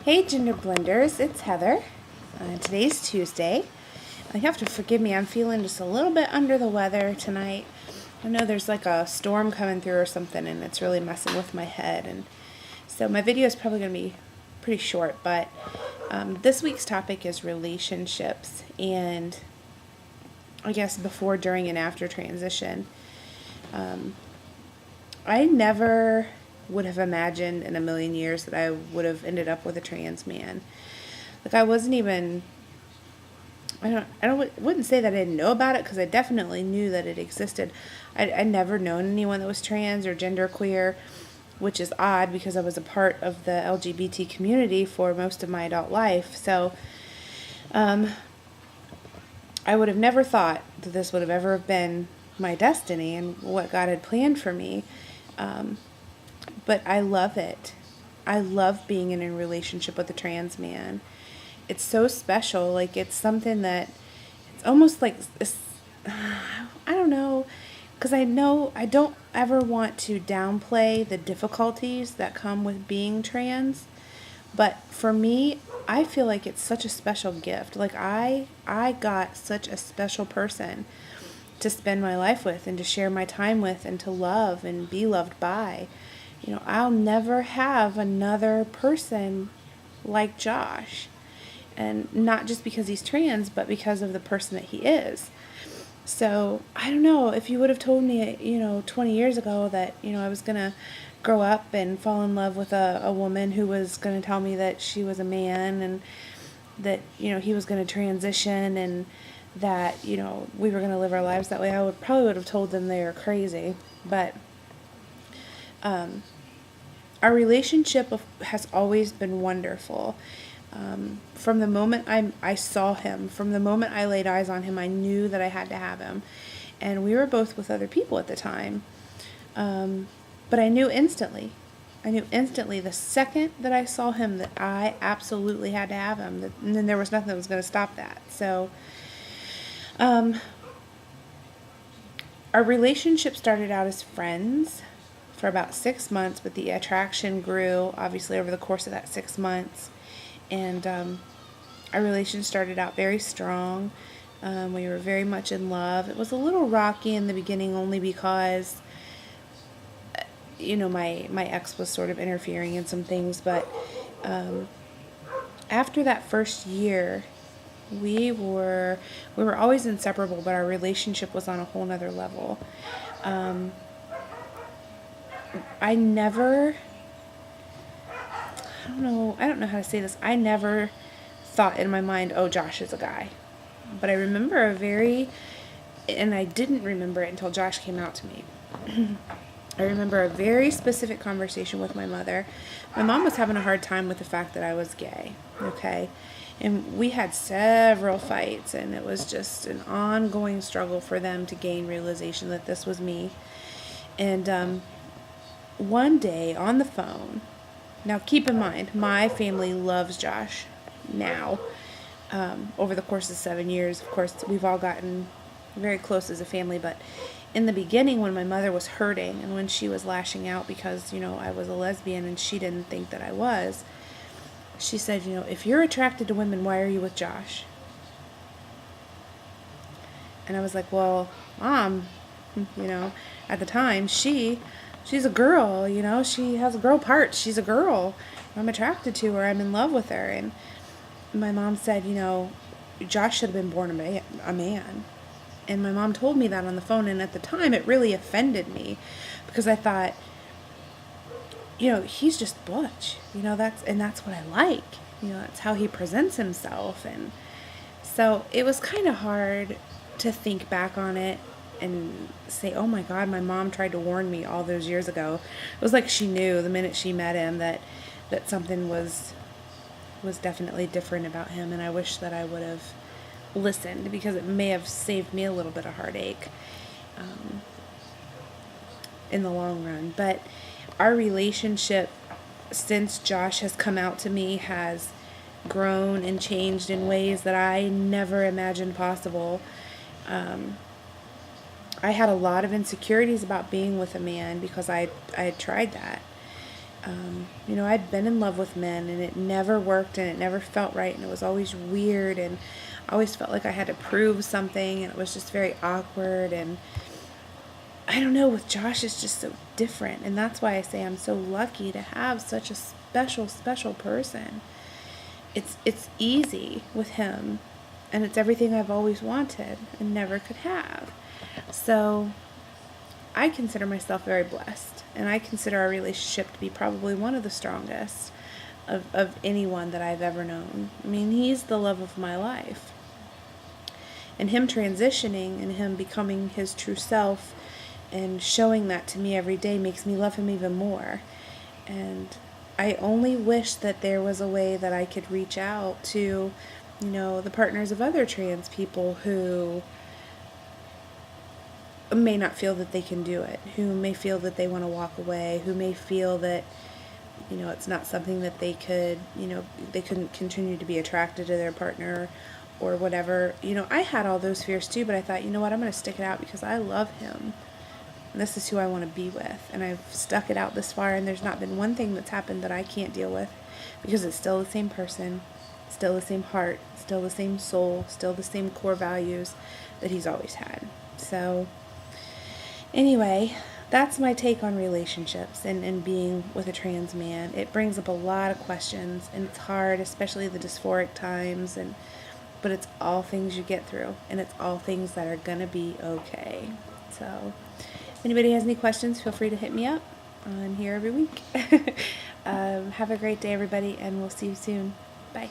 Hey Gender Blenders, it's Heather. Today's Tuesday. You have to forgive me, I'm feeling just a little bit under the weather tonight. I know there's like a storm coming through or something and it's really messing with my head. And so my video is probably going to be pretty short, but this week's topic is relationships and I guess before, during, and after transition. I never would have imagined in a million years that I would have ended up with a trans man. Like I wasn't even, wouldn't say that I didn't know about it because I definitely knew that it existed. I'd never known anyone that was trans or genderqueer, which is odd because I was a part of the LGBT community for most of my adult life. So, I would have never thought that this would have ever been my destiny and what God had planned for me. But I love it. I love being in a relationship with a trans man. It's so special. Like it's something that it's almost like I don't know, because I know I don't ever want to downplay the difficulties that come with being trans. But for me, I feel like it's such a special gift. Like I got such a special person to spend my life with and to share my time with and to love and be loved by. I'll never have another person like Josh. And not just because he's trans, but because of the person that he is. So, I don't know, if you would have told me, 20 years ago that, I was going to grow up and fall in love with a woman who was going to tell me that she was a man and that, he was going to transition and that, we were going to live our lives that way, I would have told them they were crazy. But, our relationship has always been wonderful. From the moment I saw him, from the moment I laid eyes on him, I knew that I had to have him. And we were both with other people at the time. But I knew instantly. The second that I saw him that I absolutely had to have him. And then there was nothing that was going to stop that. So, our relationship started out as friends for about 6 months, but the attraction grew obviously over the course of that 6 months. And our relationship started out very strong. We were very much in love. It was a little rocky in the beginning only because, my ex was sort of interfering in some things. But after that first year, we were always inseparable, but our relationship was on a whole nother level. I don't know how to say this. I never thought in my mind, oh, Josh is a guy. But I remember and I didn't remember it until Josh came out to me. I remember a very specific conversation with my mother. My mom was having a hard time with the fact that I was gay, okay? And we had several fights, and it was just an ongoing struggle for them to gain realization that this was me. And one day on the phone, now keep in mind, my family loves Josh now. Over the course of 7 years, of course, we've all gotten very close as a family, but in the beginning when my mother was hurting and when she was lashing out because, I was a lesbian and she didn't think that I was, she said, if you're attracted to women, why are you with Josh? And I was like, well, Mom, at the time, she's a girl, she has a girl part. She's a girl. I'm attracted to her. I'm in love with her. And my mom said, Josh should have been born a man. And my mom told me that on the phone. And at the time, it really offended me because I thought, he's just butch. That's what I like. That's how he presents himself. And so it was kind of hard to think back on it and say, oh my God, my mom tried to warn me all those years ago. It was like she knew the minute she met him that something was definitely different about him, and I wish that I would have listened because it may have saved me a little bit of heartache in the long run. But our relationship since Josh has come out to me has grown and changed in ways that I never imagined possible. I had a lot of insecurities about being with a man because I had tried that. I'd been in love with men and it never worked and it never felt right and it was always weird and I always felt like I had to prove something and it was just very awkward. And I don't know, with Josh it's just so different, and that's why I say I'm so lucky to have such a special, special person. It's easy with him, and it's everything I've always wanted and never could have. So I consider myself very blessed, and I consider our relationship to be probably one of the strongest of anyone that I've ever known. I mean, he's the love of my life. And him transitioning and him becoming his true self and showing that to me every day makes me love him even more. And I only wish that there was a way that I could reach out to, the partners of other trans people who may not feel that they can do it, who may feel that they want to walk away, who may feel that, it's not something that they could, they couldn't continue to be attracted to their partner or whatever. I had all those fears too, but I thought, I'm going to stick it out because I love him. And this is who I want to be with. And I've stuck it out this far, and there's not been one thing that's happened that I can't deal with because it's still the same person, still the same heart, still the same soul, still the same core values that he's always had. So anyway, that's my take on relationships and being with a trans man. It brings up a lot of questions, and it's hard, especially the dysphoric times, but it's all things you get through, and it's all things that are gonna be okay. So if anybody has any questions, feel free to hit me up. I'm here every week. Have a great day, everybody, and we'll see you soon. Bye.